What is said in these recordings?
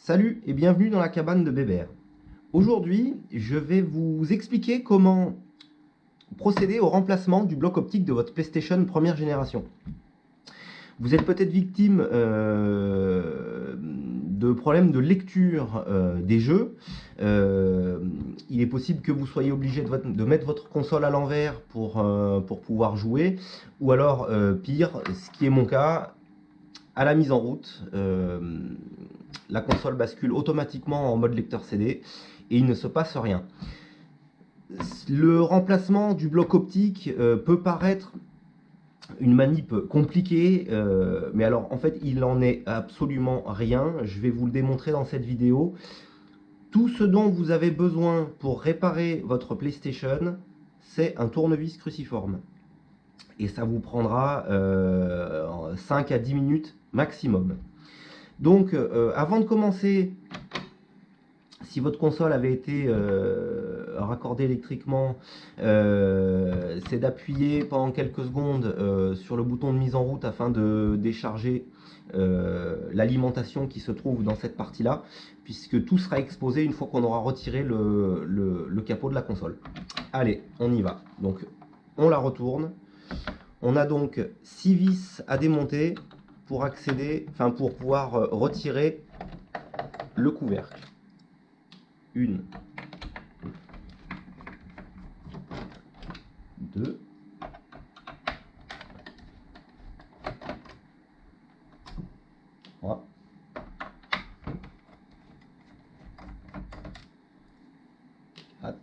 Salut et bienvenue dans la cabane de Bébert. Aujourd'hui, je vais vous expliquer comment procéder au remplacement du bloc optique de votre PlayStation première génération. Vous êtes peut-être victime de problèmes de lecture des jeux. Il est possible que vous soyez obligé de mettre votre console à l'envers pour pouvoir jouer. Ou alors, pire, ce qui est mon cas, à la mise en route, la console bascule automatiquement en mode lecteur CD et il ne se passe rien. Le remplacement du bloc optique peut paraître une manip compliquée, mais alors en fait il n'en est absolument rien. Je vais vous le démontrer dans cette vidéo. Tout ce dont vous avez besoin pour réparer votre PlayStation, c'est un tournevis cruciforme. Et ça vous prendra 5 à 10 minutes maximum. Donc avant de commencer, si votre console avait été raccordée électriquement, c'est d'appuyer pendant quelques secondes sur le bouton de mise en route afin de décharger l'alimentation qui se trouve dans cette partie-là, puisque tout sera exposé une fois qu'on aura retiré le capot de la console. Allez, on y va. Donc on la retourne. On a donc 6 vis à démonter pour accéder, pour pouvoir retirer le couvercle. 1, 2, 3, 4,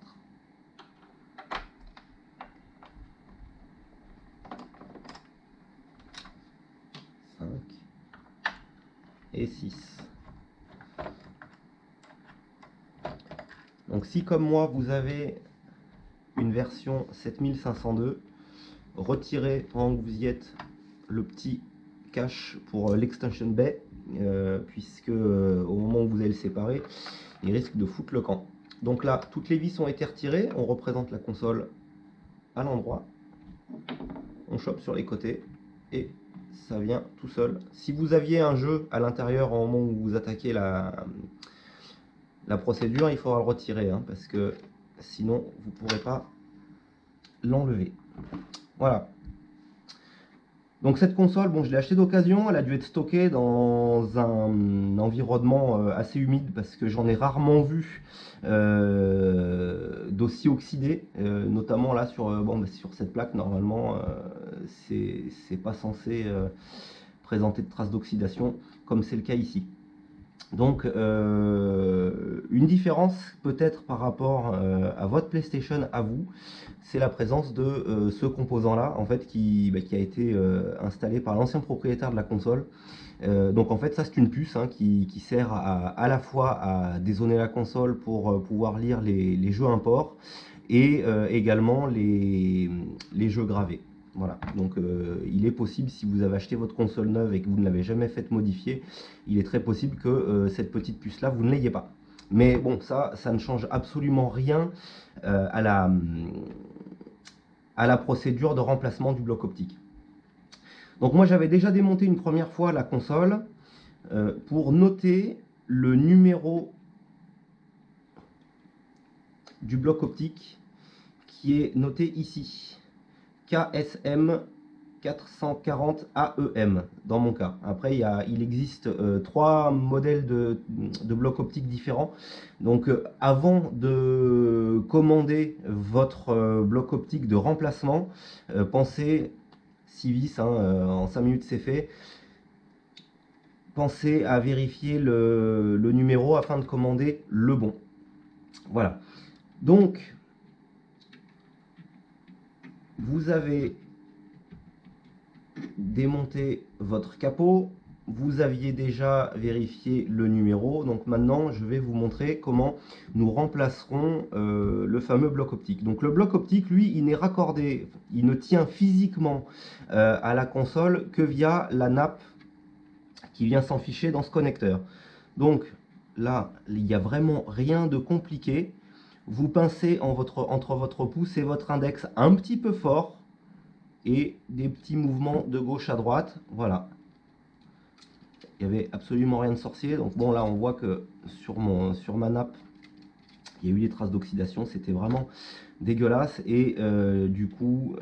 5 et 6. Donc si comme moi vous avez une version 7502, retirez pendant que vous y êtes le petit cache pour l'extension bay, puisque au moment où vous allez le séparer, il risque de foutre le camp. Donc là, toutes les vis ont été retirées, on représente la console à l'endroit, on chope sur les côtés et ça vient tout seul. Si vous aviez un jeu à l'intérieur au moment où vous attaquez la procédure, il faudra le retirer, parce que sinon vous ne pourrez pas l'enlever. Voilà. Donc cette console, bon, je l'ai achetée d'occasion, elle a dû être stockée dans un environnement assez humide parce que j'en ai rarement vu d'aussi oxydé, notamment là sur cette plaque. Normalement, c'est pas censé présenter de traces d'oxydation comme c'est le cas ici. Donc une différence peut-être par rapport à votre PlayStation à vous, c'est la présence de ce composant là en fait qui a été installé par l'ancien propriétaire de la console. Donc en fait ça c'est une puce qui sert à la fois à dézoner la console pour pouvoir lire les jeux import et également les jeux gravés. Voilà, donc il est possible, si vous avez acheté votre console neuve et que vous ne l'avez jamais fait modifier, il est très possible que cette petite puce là vous ne l'ayez pas. Mais bon, ça ne change absolument rien à la procédure de remplacement du bloc optique. Donc moi j'avais déjà démonté une première fois la console pour noter le numéro du bloc optique qui est noté ici. KSM 440 AEM dans mon cas. Après il existe 3 modèles de blocs optiques différents. Donc avant de commander votre bloc optique de remplacement, pensez, 6 vis, en 5 minutes c'est fait, pensez à vérifier le numéro afin de commander le bon. Voilà. Donc vous avez démonté votre capot, vous aviez déjà vérifié le numéro, donc maintenant je vais vous montrer comment nous remplacerons le fameux bloc optique. Donc le bloc optique, lui, il n'est raccordé, il ne tient physiquement à la console que via la nappe qui vient s'en ficher dans ce connecteur. Donc là, il n'y a vraiment rien de compliqué. Vous pincez entre votre pouce et votre index un petit peu fort et des petits mouvements de gauche à droite. Voilà. il n'y avait absolument rien de sorcier. Donc bon, là on voit que sur ma nappe, il y a eu des traces d'oxydation, c'était vraiment dégueulasse. Et du coup,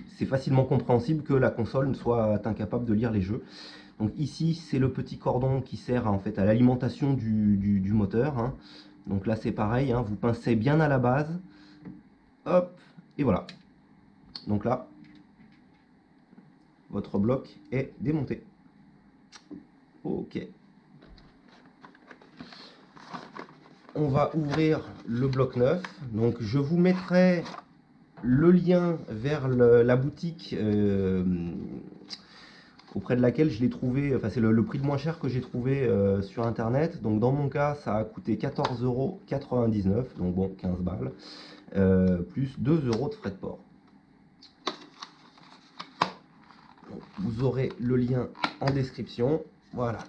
c'est facilement compréhensible que la console soit incapable de lire les jeux. Donc ici, c'est le petit cordon qui sert en fait à l'alimentation du moteur, hein. Donc là, c'est pareil, hein, vous pincez bien à la base. Hop, et voilà. Donc là, votre bloc est démonté. Ok. On va ouvrir le bloc neuf. Donc je vous mettrai le lien vers la boutique auprès de laquelle je l'ai trouvé, enfin c'est le prix le moins cher que j'ai trouvé sur internet. Donc dans mon cas, ça a coûté 14,99 €, donc bon, 15 balles, plus 2 € de frais de port. Donc, vous aurez le lien en description. Voilà.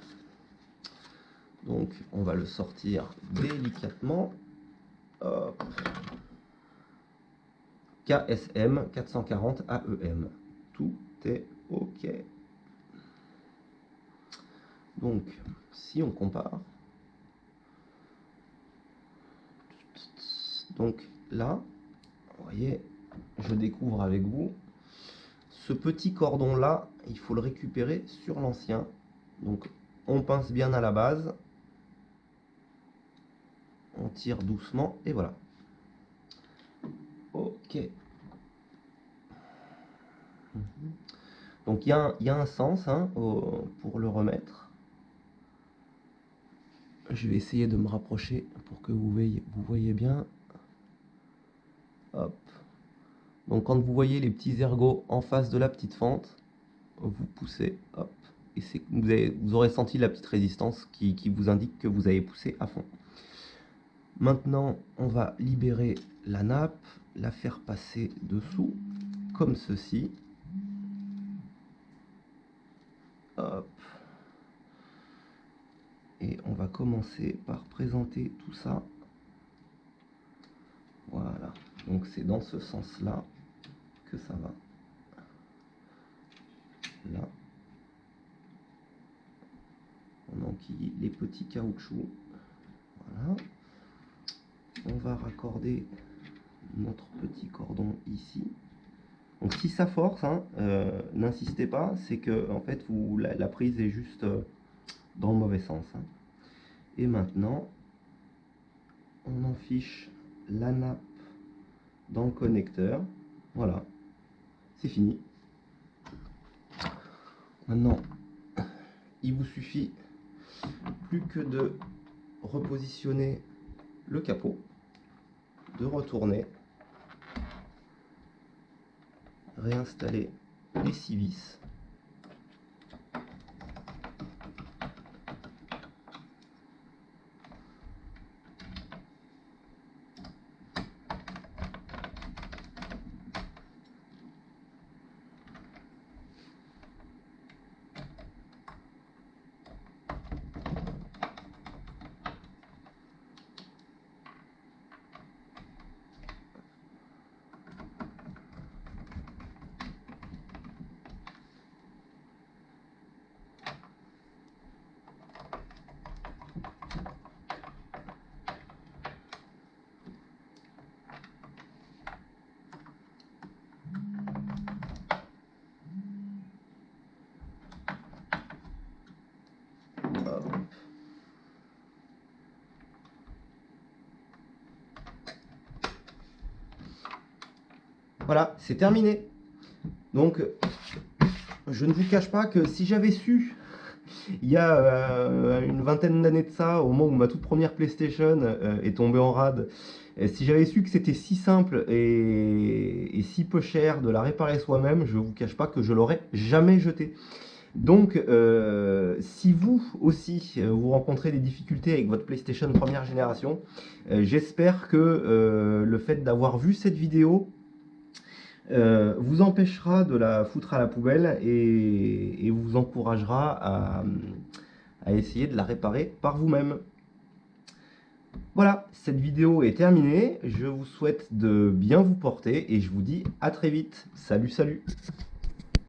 Donc on va le sortir délicatement. Hop. KSM 440 AEM. Tout est OK. Donc, si on compare, donc là, vous voyez, je découvre avec vous, ce petit cordon là, il faut le récupérer sur l'ancien. Donc, on pince bien à la base, on tire doucement et voilà. Ok. Donc, il y a un sens hein, pour le remettre. Je vais essayer de me rapprocher pour que vous voyez bien. Hop. Donc quand vous voyez les petits ergots en face de la petite fente, vous poussez, hop, et vous aurez senti la petite résistance qui vous indique que vous avez poussé à fond. Maintenant, on va libérer la nappe, la faire passer dessous, comme ceci. Hop. Et on va commencer par présenter tout ça. Voilà. Donc c'est dans ce sens-là que ça va. Là. On enquille les petits caoutchoucs. Voilà. On va raccorder notre petit cordon ici. Donc si ça force, hein, n'insistez pas, c'est que en fait la prise est juste dans le mauvais sens. Hein. Et maintenant, on enfiche la nappe dans le connecteur. Voilà, c'est fini. Maintenant, il vous suffit plus que de repositionner le capot, de retourner, réinstaller les 6 vis. Voilà, c'est terminé. Donc, je ne vous cache pas que si j'avais su, il y a une vingtaine d'années de ça, au moment où ma toute première PlayStation est tombée en rade, si j'avais su que c'était si simple et si peu cher de la réparer soi-même, je ne vous cache pas que je l'aurais jamais jetée. Donc, si vous aussi, vous rencontrez des difficultés avec votre PlayStation première génération, j'espère que le fait d'avoir vu cette vidéo vous empêchera de la foutre à la poubelle et vous encouragera à essayer de la réparer par vous-même. Voilà, cette vidéo est terminée. Je vous souhaite de bien vous porter et je vous dis à très vite. Salut, salut!